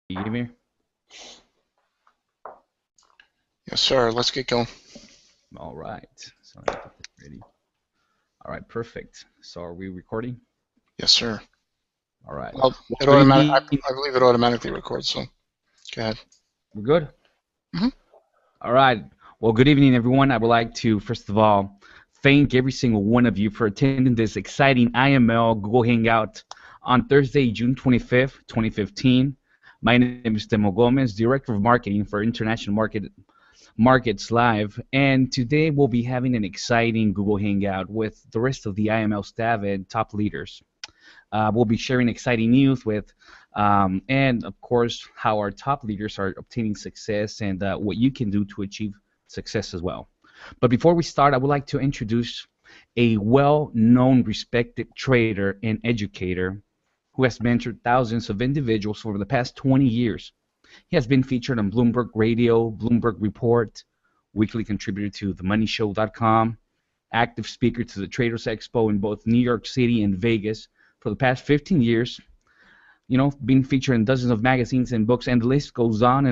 You hear me? Yes, sir. Let's get going. All right. So let me get this ready. All right, perfect. So are we recording? Yes, sir. All right. Well, Good evening. I believe it automatically records, so go ahead. We're good? Mhm. All right. Well, good evening, everyone. I would like to, first of all, thank every single one of you for attending this exciting IML Google Hangout on Thursday, June 25th, 2015. My name is Temo Gomez, Director of Marketing for International Markets Live, and today we'll be having an exciting Google Hangout with the rest of the IML staff and top leaders. We'll be sharing exciting news with, and of course, how our top leaders are obtaining success and what you can do to achieve success as well. But before we start, I would like to introduce a well-known, respected trader and educator who has mentored thousands of individuals over the past 20 years. He has been featured on Bloomberg Radio, Bloomberg Report, weekly contributor to themoneyshow.com, active speaker to the Traders Expo in both New York City and Vegas for the past 15 years, being featured in dozens of magazines and books, and the list goes on.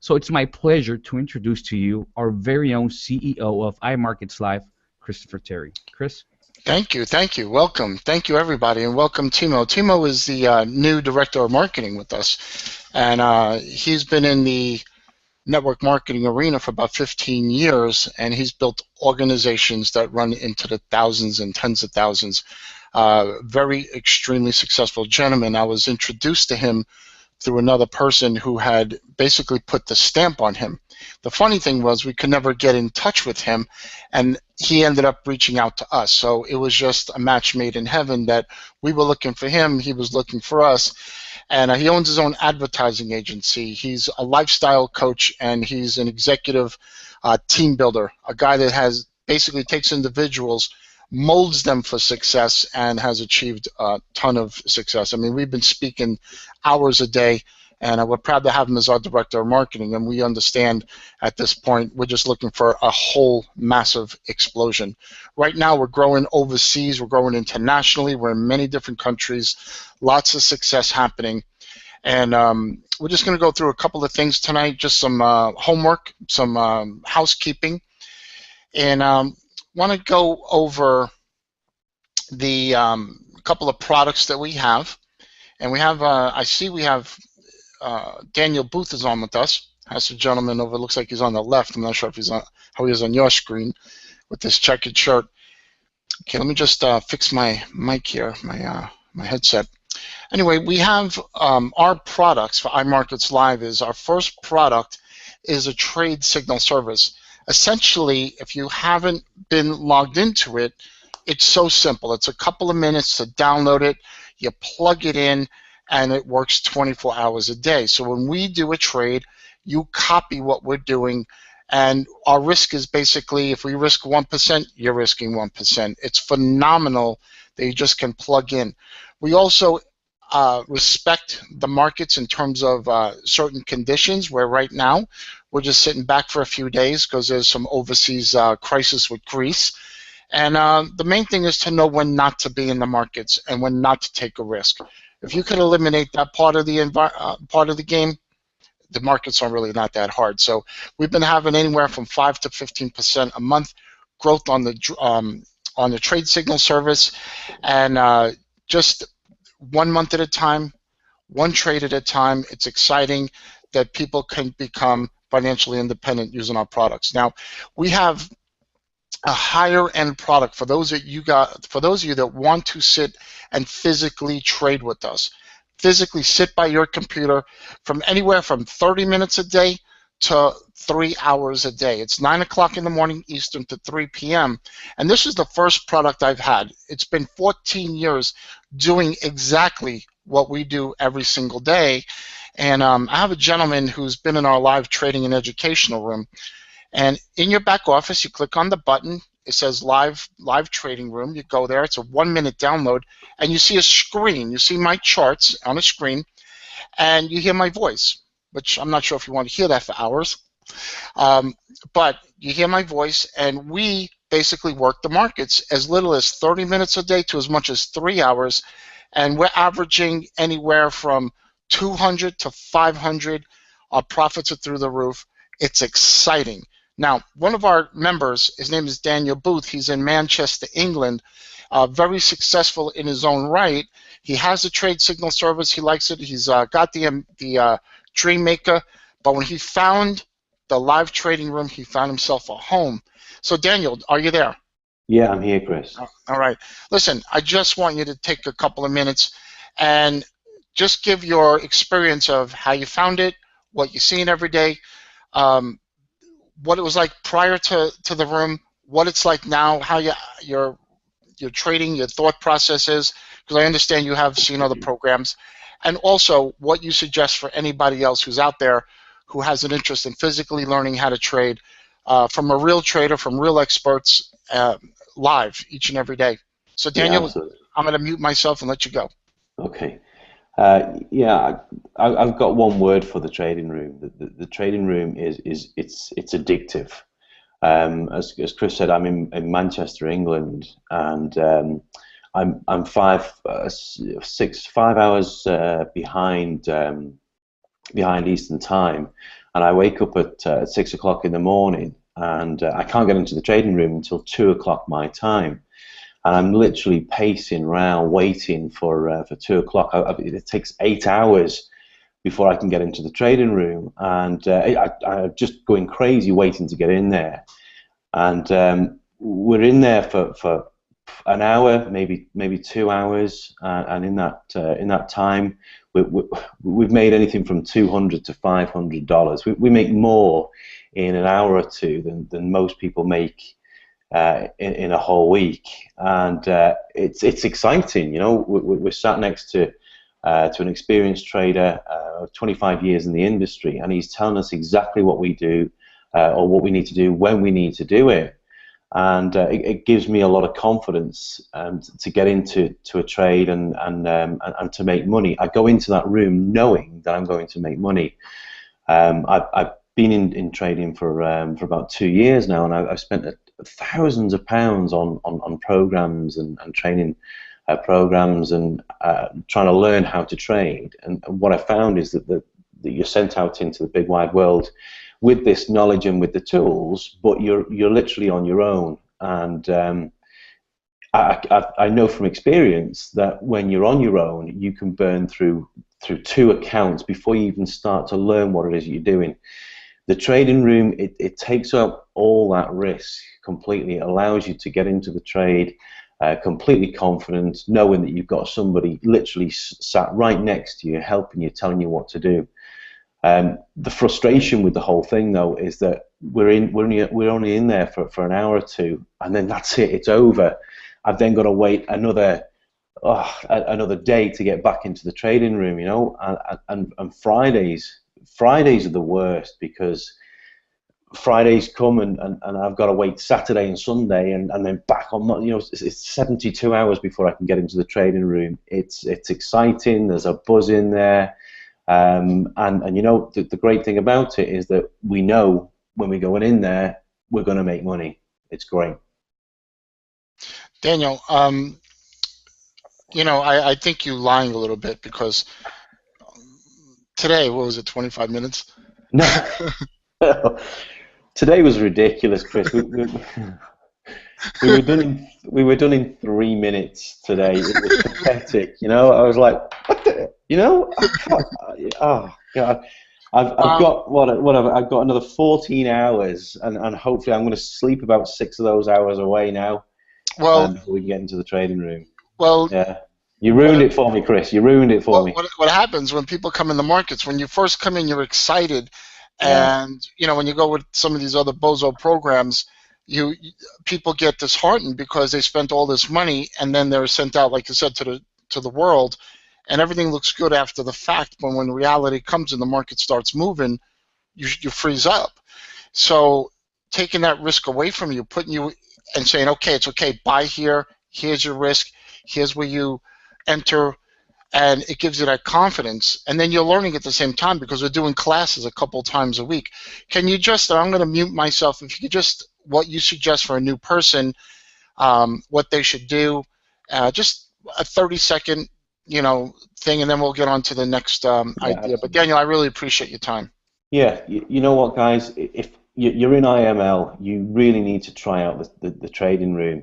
So it's my pleasure to introduce to you our very own CEO of iMarkets Live, Christopher Terry. Chris? Thank you. Welcome. Thank you, everybody, and welcome, Timo. Timo is the new Director of Marketing with us, and he's been in the network marketing arena for about 15 years, and he's built organizations that run into the thousands and tens of thousands. Very extremely successful gentleman. I was introduced to him through another person who had basically put the stamp on him. The funny thing was we could never get in touch with him, and he ended up reaching out to us. So it was just a match made in heaven that we were looking for him, he was looking for us. And he owns his own advertising agency. He's a lifestyle coach, and he's an executive team builder, a guy that has basically takes individuals, molds them for success, and has achieved a ton of success. I mean, we've been speaking hours a day, and we're proud to have him as our Director of Marketing, and we understand at this point we're just looking for a whole massive explosion. Right now we're growing overseas, we're growing internationally, we're in many different countries, lots of success happening, and we're just going to go through a couple of things tonight, just some homework, some housekeeping, and want to go over the couple of products that we have. And we have, I see we have Daniel Booth is on with us. That's the gentleman over, looks like he's on the left. I'm not sure if he's on, how he is on your screen with this checkered shirt. Okay, let me just fix my mic here, my headset. Anyway, we have our products for iMarkets Live. Is our first product is a trade signal service. Essentially, if you haven't been logged into it, it's so simple. It's a couple of minutes to download it. You plug it in, and it works 24 hours a day. So when we do a trade, you copy what we're doing, and our risk is basically, if we risk 1%, you're risking 1%. It's phenomenal that you just can plug in. We also respect the markets in terms of certain conditions, where right now we're just sitting back for a few days because there's some overseas crisis with Greece. And the main thing is to know when not to be in the markets and when not to take a risk. If you could eliminate that part of the game, the markets are really not that hard. So we've been having anywhere from 5 to 15% a month growth on the trade signal service, and just 1 month at a time, one trade at a time. It's exciting that people can become financially independent using our products. Now, we have a higher end product for those of you that want to sit and physically trade with us. Physically sit by your computer from anywhere from 30 minutes a day to 3 hours a day. It's 9 o'clock in the morning Eastern to 3 p.m. And this is the first product I've had. It's been 14 years doing exactly what we do every single day. And I have a gentleman who's been in our live trading and educational room. And in your back office, you click on the button. It says live trading room. You go there. It's a 1-minute download, and you see a screen. You see my charts on a screen, and you hear my voice, which I'm not sure if you want to hear that for hours. But you hear my voice, and we basically work the markets as little as 30 minutes a day to as much as 3 hours, and we're averaging anywhere from 200 to 500. Our profits are through the roof. It's exciting. Now, one of our members, his name is Daniel Booth. He's in Manchester, England, very successful in his own right. He has a trade signal service. He likes it. He's got the DreamMaker, but when he found the live trading room, he found himself a home. So, Daniel, are you there? Yeah, I'm here, Chris. All right. Listen, I just want you to take a couple of minutes and just give your experience of how you found it, what you're seeing every day, what it was like prior to the room, what it's like now, how you're trading, your thought process is, because I understand you have seen other programs, and also what you suggest for anybody else who's out there who has an interest in physically learning how to trade from a real trader, from real experts, live each and every day. So, Daniel, Yeah, I'm going to mute myself and let you go. okay. Yeah, I've got one word for the trading room. The trading room it's addictive. As Chris said, I'm in Manchester, England, and I'm 5 hours behind Eastern Time, and I wake up at 6 o'clock in the morning, and I can't get into the trading room until 2 o'clock my time. And I'm literally pacing around, waiting for 2 o'clock. It takes 8 hours before I can get into the trading room, and I'm just going crazy waiting to get in there. And we're in there for an hour, maybe 2 hours, and in that time, we've made anything from $200 to $500. We make more in an hour or two than most people make in a whole week, and it's exciting. You know, we're sat next to an experienced trader, 25 years in the industry, and he's telling us exactly what we do or what we need to do when we need to do it, and it gives me a lot of confidence to get into a trade and to make money. I go into that room knowing that I'm going to make money. I've been in trading for about 2 years now, and I've spent thousands of pounds on programs and training programs and trying to learn how to trade. And what I found is that you're sent out into the big wide world with this knowledge and with the tools, but you're literally on your own. And I know from experience that when you're on your own, you can burn through 2 accounts before you even start to learn what it is you're doing. The trading room, it takes up all that risk completely. It allows you to get into the trade completely confident, knowing that you've got somebody literally sat right next to you, helping you, telling you what to do. The frustration with the whole thing, though, is that we're only in there for an hour or two, and then that's it. It's over. I've then got to wait another day to get back into the trading room. You know, and Fridays are the worst, because Fridays come and I've got to wait Saturday and Sunday and then back on. You know, it's 72 hours before I can get into the trading room. It's exciting. There's a buzz in there, and you know, the great thing about it is that we know when we're going in there we're going to make money. It's great. Daniel, you know, I think you're lying a little bit, because today, what was it, 25 minutes? No. Today was ridiculous, Chris. We were done in 3 minutes today. It was pathetic. You know, I was like, what the, you know, oh God, I've got another 14 hours, and hopefully I'm going to sleep about 6 of those hours away now. Well, we can get into the trading room. Well, yeah. You ruined it for me, Chris. You ruined it for me. What happens when people come in the markets? When you first come in, you're excited, and you know, when you go with some of these other bozo programs, people get disheartened because they spent all this money, and then they're sent out, like you said, to the world, and everything looks good after the fact. But when reality comes and the market starts moving, you freeze up. So taking that risk away from you, putting you and saying, okay, it's okay, buy here. Here's your risk. Here's where you enter, and it gives you that confidence, and then you're learning at the same time, because we're doing classes a couple times a week. Can you just, I'm going to mute myself, if you could just what you suggest for a new person, what they should do, just a 30-second, thing, and then we'll get on to the next idea. Absolutely. But Daniel, I really appreciate your time. Yeah, you know what, guys? If you're in IML, you really need to try out the trading room.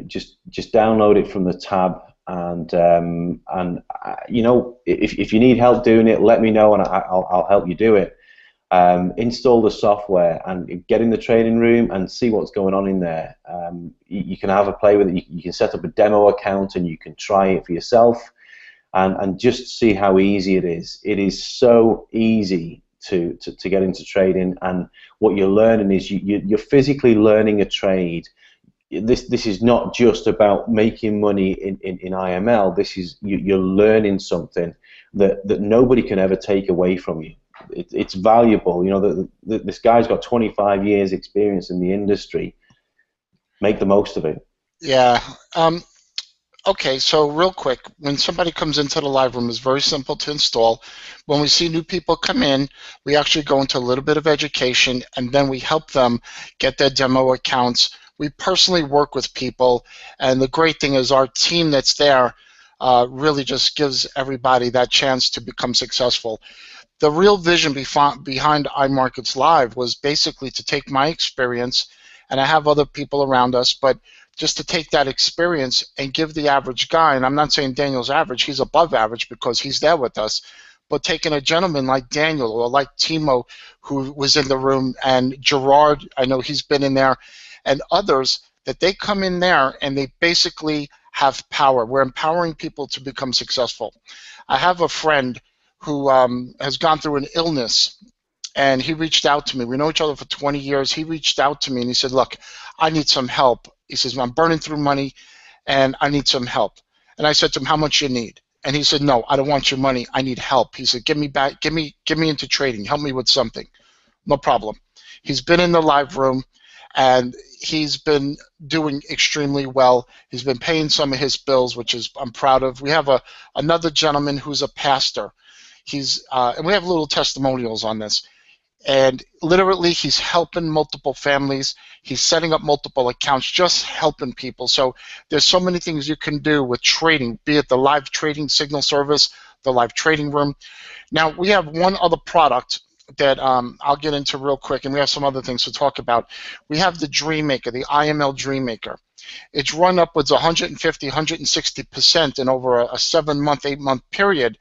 Just download it from the tab, and if you need help doing it, let me know, and I'll help you do it. Install the software and get in the trading room and see what's going on in there. You can have a play with it. You can set up a demo account and you can try it for yourself, and just see how easy it is. It is so easy to get into trading, and what you're learning is you're physically learning a trade. This is not just about making money in IML. This is you're learning something that nobody can ever take away from you. It's valuable. This guy's got 25 years experience in the industry. Make the most of it. Yeah. Okay, so real quick, when somebody comes into the live room, it's very simple to install. When we see new people come in, we actually go into a little bit of education, and then we help them get their demo accounts. We personally work with people, and the great thing is our team that's there really just gives everybody that chance to become successful. The real vision behind iMarkets Live was basically to take my experience, and I have other people around us, but just to take that experience and give the average guy, and I'm not saying Daniel's average, he's above average because he's there with us, but taking a gentleman like Daniel or like Timo, who was in the room, and Gerard, I know he's been in there, and others, that they come in there and they basically have power. We're empowering people to become successful. I have a friend who has gone through an illness, and he reached out to me. We know each other for 20 years. He reached out to me and he said, look, I need some help. He says, I'm burning through money and I need some help. And I said to him, how much you need? And he said, no, I don't want your money. I need help. He said, give me into trading. Help me with something. No problem. He's been in the live room and he's been doing extremely well. He's been paying some of his bills, which is I'm proud of. We have another gentleman who's a pastor. And we have little testimonials on this. And literally, he's helping multiple families. He's setting up multiple accounts, just helping people. So there's so many things you can do with trading, be it the live trading signal service, the live trading room. Now, we have one other product that I'll get into real quick, and we have some other things to talk about. We have the DreamMaker, the IML DreamMaker. It's run upwards 150, 160% in over a 7-month, 8-month period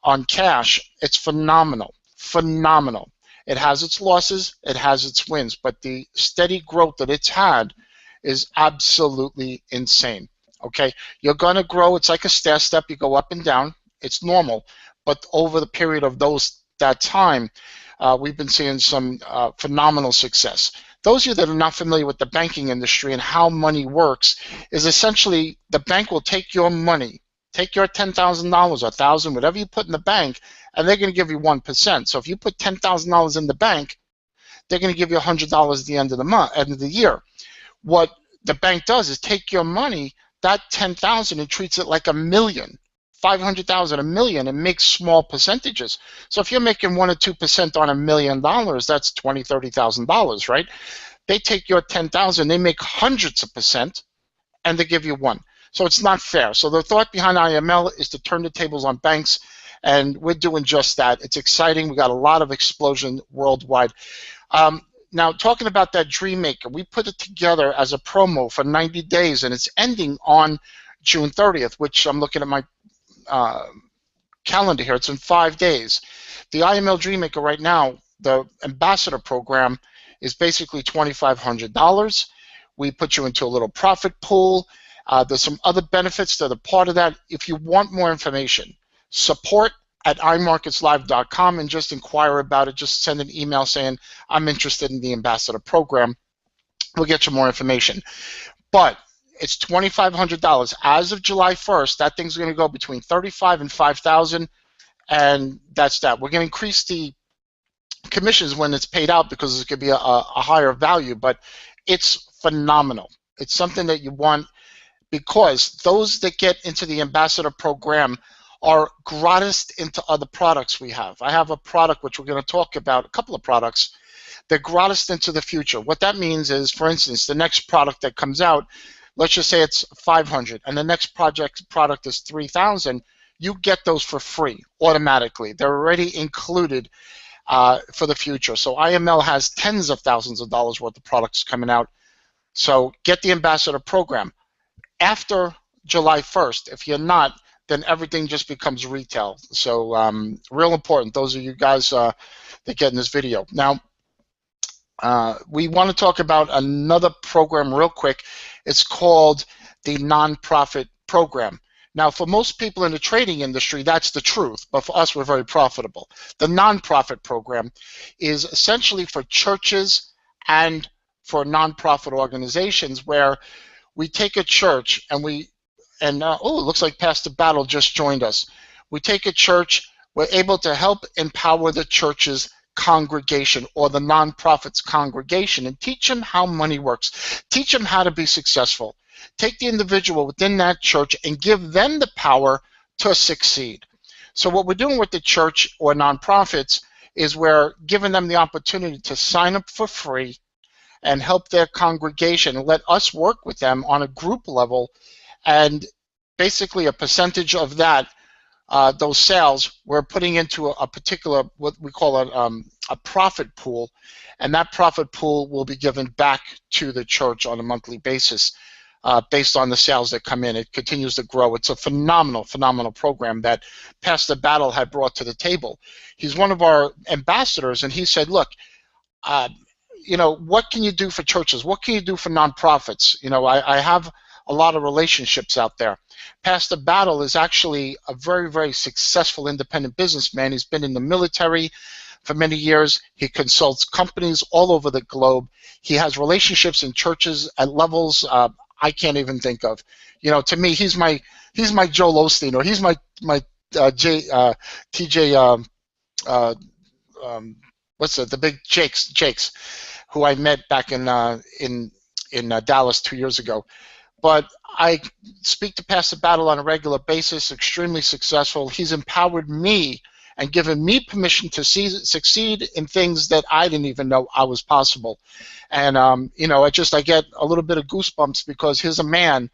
on cash. It's phenomenal, phenomenal. It has its losses, it has its wins, but the steady growth that it's had is absolutely insane. Okay, you're going to grow. It's like a stair step. You go up and down. It's normal, but over the period of that time, we've been seeing some phenomenal success. Those of you that are not familiar with the banking industry and how money works, is essentially the bank will take your money, take your $10,000 or $1,000, whatever you put in the bank, and they're going to give you 1%. So if you put $10,000 in the bank, they're going to give you $100 at the end of the month, end of the year. What the bank does is take your money, that $10,000, and treats it like $1 million, $500,000, $1 million, and makes small percentages. So if you're making 1 or 2% on $1 million, that's $20,000, $30,000, right? They take your $10,000, they make hundreds of percent, and they give you 1. So it's not fair. So the thought behind IML is to turn the tables on banks, and we're doing just that. It's exciting. We got a lot of explosion worldwide. Now, talking about that DreamMaker, we put it together as a promo for 90 days, and it's ending on June 30th, which I'm looking at my calendar here. It's in 5 days. The IML DreamMaker right now, the ambassador program, is basically $2,500. We put you into a little profit pool. There's some other benefits that are part of that. If you want more information, support@imarketslive.com, and just inquire about it. Just send an email saying, I'm interested in the ambassador program. We'll get you more information. But it's $2,500. As of July 1st, that thing's going to go between $35,000 and $5,000, and that's that. We're going to increase the commissions when it's paid out because it's going to be a higher value, but it's phenomenal. It's something that you want, because those that get into the ambassador program are gratis into other products we have. I have a product which we're going to talk about, a couple of products They're gratis into the future. What that means is, for instance, the next product that comes out, let's just say it's 500, and the next product is 3,000. You get those for free automatically. They're already included for the future. So IML has tens of thousands of dollars worth of products coming out. So get the ambassador program. After July 1st, if you're not, then everything just becomes retail. So real important, those of you guys that get in this video. Now, we want to talk about another program real quick. It's called the nonprofit program. Now, for most people in the trading industry, that's the truth, but for us, we're very profitable. The nonprofit program is essentially for churches and for nonprofit organizations, where we take a church and oh, it looks like Pastor Battle just joined us. We take a church, we're able to help empower the church's congregation or the nonprofit's congregation and teach them how money works, teach them how to be successful. Take the individual within that church and give them the power to succeed. So what we're doing with the church or nonprofits is we're giving them the opportunity to sign up for free and help their congregation and let us work with them on a group level, and basically a percentage of that, those sales, we're putting into a particular, what we call a profit pool, and that profit pool will be given back to the church on a monthly basis based on the sales that come in. It continues to grow. It's a phenomenal, phenomenal program that Pastor Battle had brought to the table. He's one of our ambassadors, and he said, look, you know, what can you do for churches? What can you do for nonprofits? You know, I have a lot of relationships out there. Pastor Battle is actually a very, very successful independent businessman. He's been in the military for many years. He consults companies all over the globe. He has relationships in churches at levels I can't even think of. You know, to me, he's my Joel Osteen, or he's my TJ. What's the big Jakes, who I met back in Dallas 2 years ago. But I speak to Pastor Battle on a regular basis, extremely successful. He's empowered me and given me permission to succeed in things that I didn't even know I was possible. And, you know, I get a little bit of goosebumps because he's a man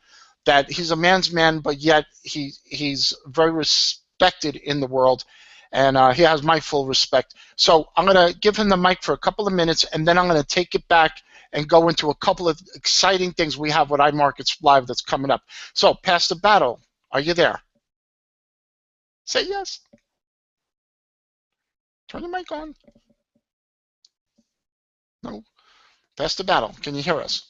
he's a man's man, but yet he's very respected in the world, and he has my full respect. So I'm going to give him the mic for a couple of minutes, and then I'm going to take it back and go into a couple of exciting things we have with iMarkets Live that's coming up. So, Pastor Battle, are you there? Say yes. Turn the mic on. No. Pastor Battle, can you hear us?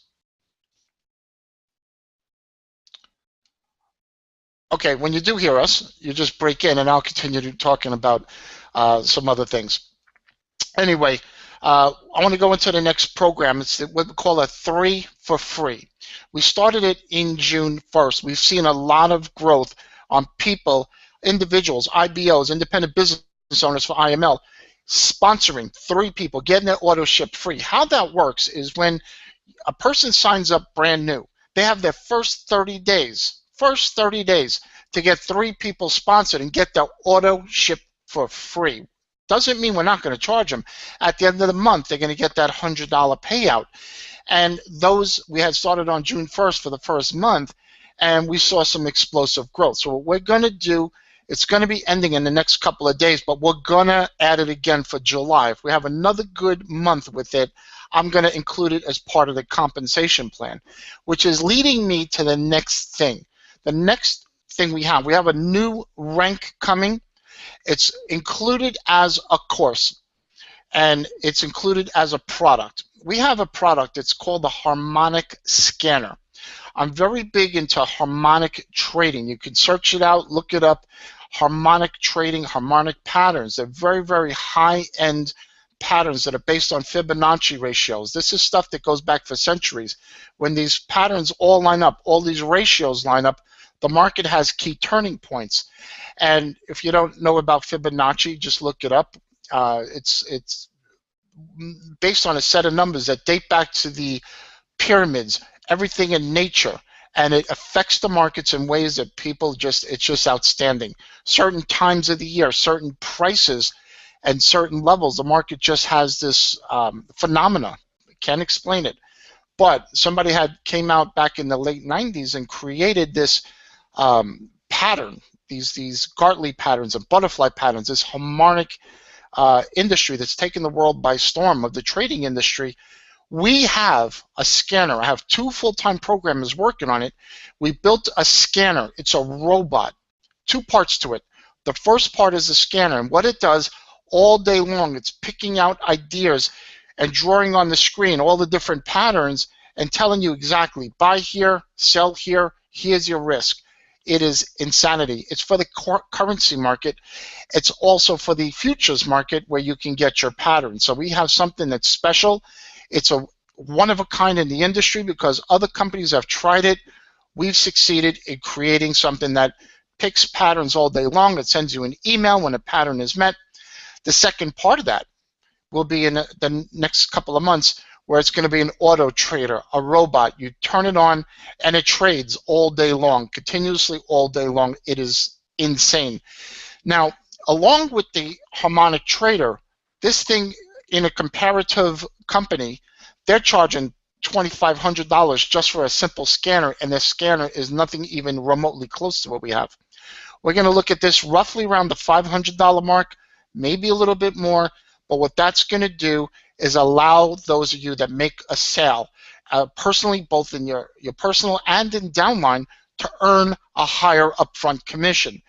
Okay, when you do hear us, you just break in, and I'll continue talking about some other things. Anyway, I want to go into the next program. It's what we call a 3 for free. We started it in June 1st. We've seen a lot of growth on people, individuals, IBOs, independent business owners for IML, sponsoring 3 people, getting their auto shipped free. How that works is when a person signs up brand new, they have their first 30 days to get 3 people sponsored and get their auto shipped for free. Doesn't mean we're not going to charge them. At the end of the month, they're going to get that $100 payout. And those we had started on June 1st for the first month, and we saw some explosive growth. So what we're going to do, it's going to be ending in the next couple of days, but we're going to add it again for July. If we have another good month with it, I'm going to include it as part of the compensation plan, which is leading me to the next thing. The next thing we have a new rank coming. It's included as a course, and it's included as a product. We have a product, it's called the Harmonic Scanner. I'm very big into harmonic trading. You can search it out, look it up. Harmonic trading, harmonic patterns. They're very, very high-end patterns that are based on Fibonacci ratios. This is stuff that goes back for centuries. When these patterns all line up, all these ratios line up, the market has key turning points. And if you don't know about Fibonacci, just look it up. It's based on a set of numbers that date back to the pyramids, everything in nature, and it affects the markets in ways that people it's just outstanding. Certain times of the year, certain prices, and certain levels, the market just has this phenomena. Can't explain it. But somebody came out back in the late 90s and created this pattern, these Gartley patterns and butterfly patterns, this harmonic industry that's taken the world by storm of the trading industry. We have a scanner. I have 2 full-time programmers working on it. We built a scanner. It's a robot. 2 parts to it. The first part is the scanner, and what it does all day long, it's picking out ideas and drawing on the screen all the different patterns and telling you exactly, buy here, sell here, here's your risk. It is insanity. It's for the currency market. It's also for the futures market where you can get your pattern. So we have something that's special. It's a one of a kind in the industry because other companies have tried it. We've succeeded in creating something that picks patterns all day long. It sends you an email when a pattern is met. The second part of that will be in the next couple of months, where it's going to be an auto trader, a robot. You turn it on and it trades all day long, continuously all day long. It is insane. Now, along with the harmonic trader, this thing in a comparative company, they're charging $2,500 just for a simple scanner, and this scanner is nothing even remotely close to what we have. We're going to look at this roughly around the $500 mark, maybe a little bit more, but what that's going to do is allow those of you that make a sale, personally, both in your personal and in downline, to earn a higher upfront commission.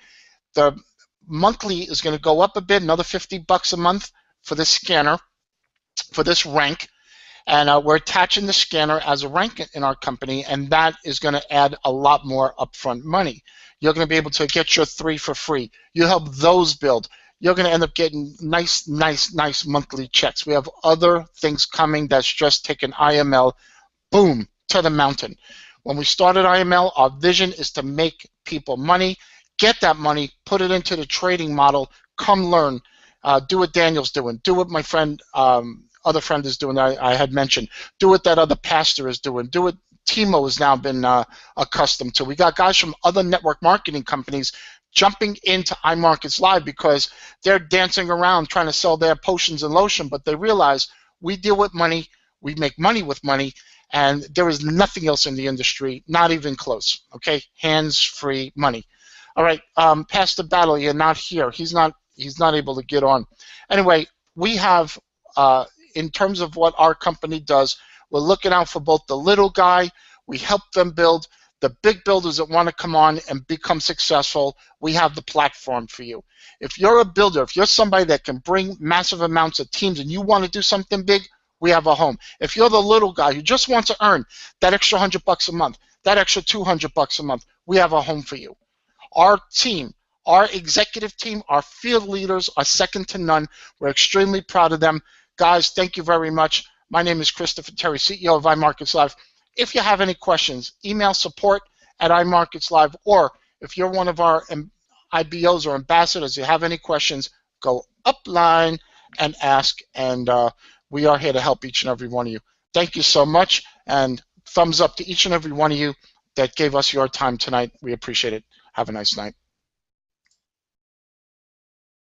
The monthly is going to go up a bit, another $50 a month for this scanner, for this rank, and we're attaching the scanner as a rank in our company, and that is going to add a lot more upfront money. You're going to be able to get your 3 for free. You help those build. You're going to end up getting nice monthly checks. We have other things coming that's just taken IML, boom, to the mountain. When we started IML, our vision is to make people money, get that money, put it into the trading model, come learn, do what Daniel's doing, do what my friend, other friend is doing that I had mentioned, do what that other pastor is doing, do what Timo has now been accustomed to. We got guys from other network marketing companies jumping into iMarkets Live because they're dancing around trying to sell their potions and lotion, but they realize we deal with money, we make money with money, and there is nothing else in the industry, not even close, okay? Hands-free money. All right, Pastor Battle, you're not here. He's not able to get on. Anyway, we have, in terms of what our company does, we're looking out for both the little guy, we help them build, the big builders that want to come on and become successful, we have the platform for you. If you're a builder, if you're somebody that can bring massive amounts of teams and you want to do something big, we have a home. If you're the little guy who just wants to earn that extra $100 a month, that extra $200 a month, we have a home for you. Our team, our executive team, our field leaders are second to none. We're extremely proud of them. Guys, thank you very much. My name is Christopher Terry, CEO of iMarkets Live. If you have any questions, email support@iMarkets Live, or if you're one of our IBOs or ambassadors, you have any questions, go upline and ask, and we are here to help each and every one of you. Thank you so much, and thumbs up to each and every one of you that gave us your time tonight. We appreciate it. Have a nice night.